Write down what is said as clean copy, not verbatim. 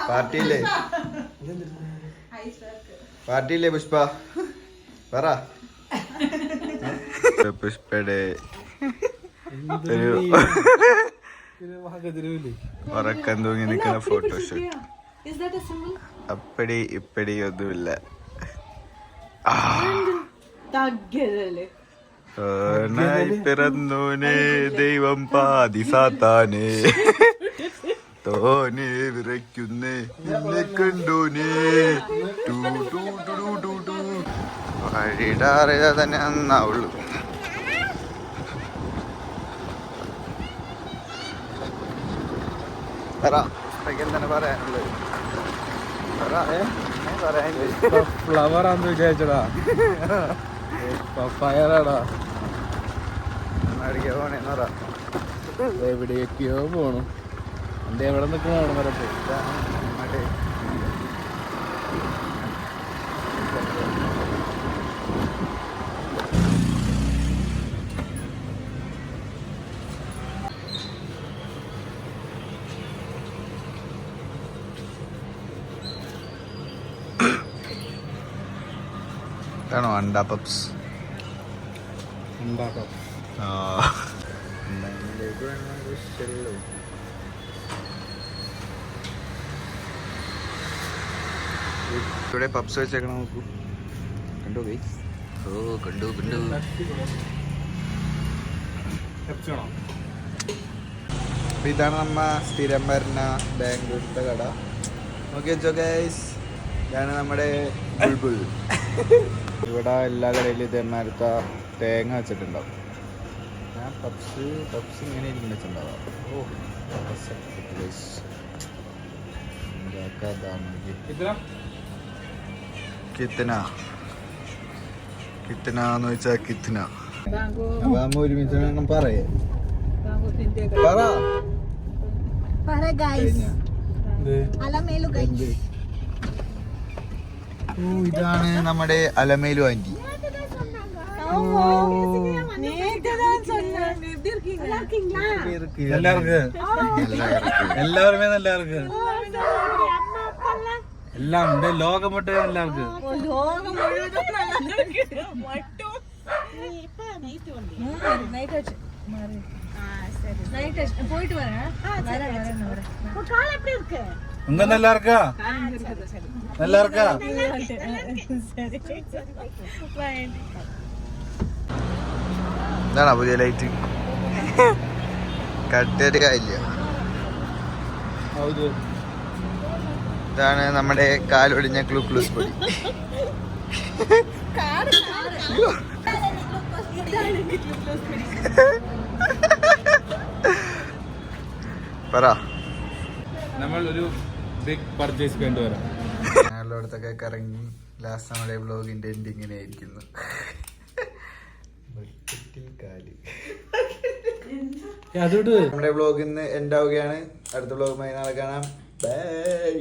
പാർട്ടിയില്ലേ പാർട്ടിയില്ലേ പുഷ്പ പറ. പുഷ്പയുടെ ഒരു ഉറക്കം തൂങ്ങി നിൽക്കുന്ന ഫോട്ടോഷൂട്ട്. അപ്പടി ഇപ്പടി ഒന്നുമില്ല. പിറന്നോനെ ദൈവം പാതി സാത്താനെ തോനെ വിറയ്ക്കുന്നേ നിന്നെ കണ്ടോനെ വഴിയിടാറിയ തന്നെ നന്നാവുള്ളൂ. എന്താണ് പറയാനുള്ളത്? ഫ്ലവർ ആണെന്ന് വിചാരിച്ചടാ, പപ്പായടാ. എവിടെയൊക്കെയോ പോണു. എന്റെ എവിടെ നിൽക്കണോ അവിടെ വരെ പോയി. ഇതാണോ അണ്ടാ പപ്സ്? ഇവിടെ പപ്സ് വെച്ചേക്കണം, നോക്കൂ. കണ്ടു ഗൈസ്? ഓ കണ്ടു കണ്ടു. അപ്പൊ ഇതാണ് നമ്മ സ്ഥിരം വരുന്ന ബാംഗ്ലൂരിലത്തെ കട. ഓക്കെ ഗൈസ്, ഇതാണ് നമ്മുടെ ബുൾബുൾ. ഇവിടെ എല്ലാ കടയിലും ഇതേമാരത്ത തേങ്ങ വെച്ചിട്ടുണ്ടാവും. ഞാൻ പപ്സ് ഇങ്ങനെ ഇരിക്കുന്ന വെച്ചിട്ടുണ്ടാവാം. ഓ കിത്തനാന്ന് വെച്ചാ കിത്തന. അപ്പൊ ഒരുമിച്ച് പറയേ ഇതാണ് നമ്മുടെ അലമേലു ആന്റി. എല്ലാവരുമേ എല്ലാവർക്കും എല്ലാം ഉണ്ട്. ലോകം മുട്ട എല്ലാവർക്കും പോയിട്ട് ഇങ്ങനെ എല്ലാവർക്കാ എല്ലാവർക്കാ. ഇതാണോ പുതിയ ലൈറ്റ്? കട്ടൊരു കാര്യമില്ല. ഇതാണ് നമ്മുടെ കാലൊടിഞ്ഞ ഗ്ലൂക്ലൂസ് പൊടി. പറ. നമ്മൾ ഒരു ബിഗ് പർച്ചേസ് കൊണ്ടുവരാം. ഞങ്ങളിടത്തൊക്കെ കറങ്ങി ലാസ്റ്റ് നമ്മുടെ വ്ളോഗിന്റെ എൻഡിങ്ങനെ ആയിരിക്കുന്നു. നമ്മുടെ വ്ളോഗ് ഇന്ന് എൻഡ് ആവുകയാണ്. അടുത്ത വ്ളോഗുമായി നാളെ കാണാം. ബൈ.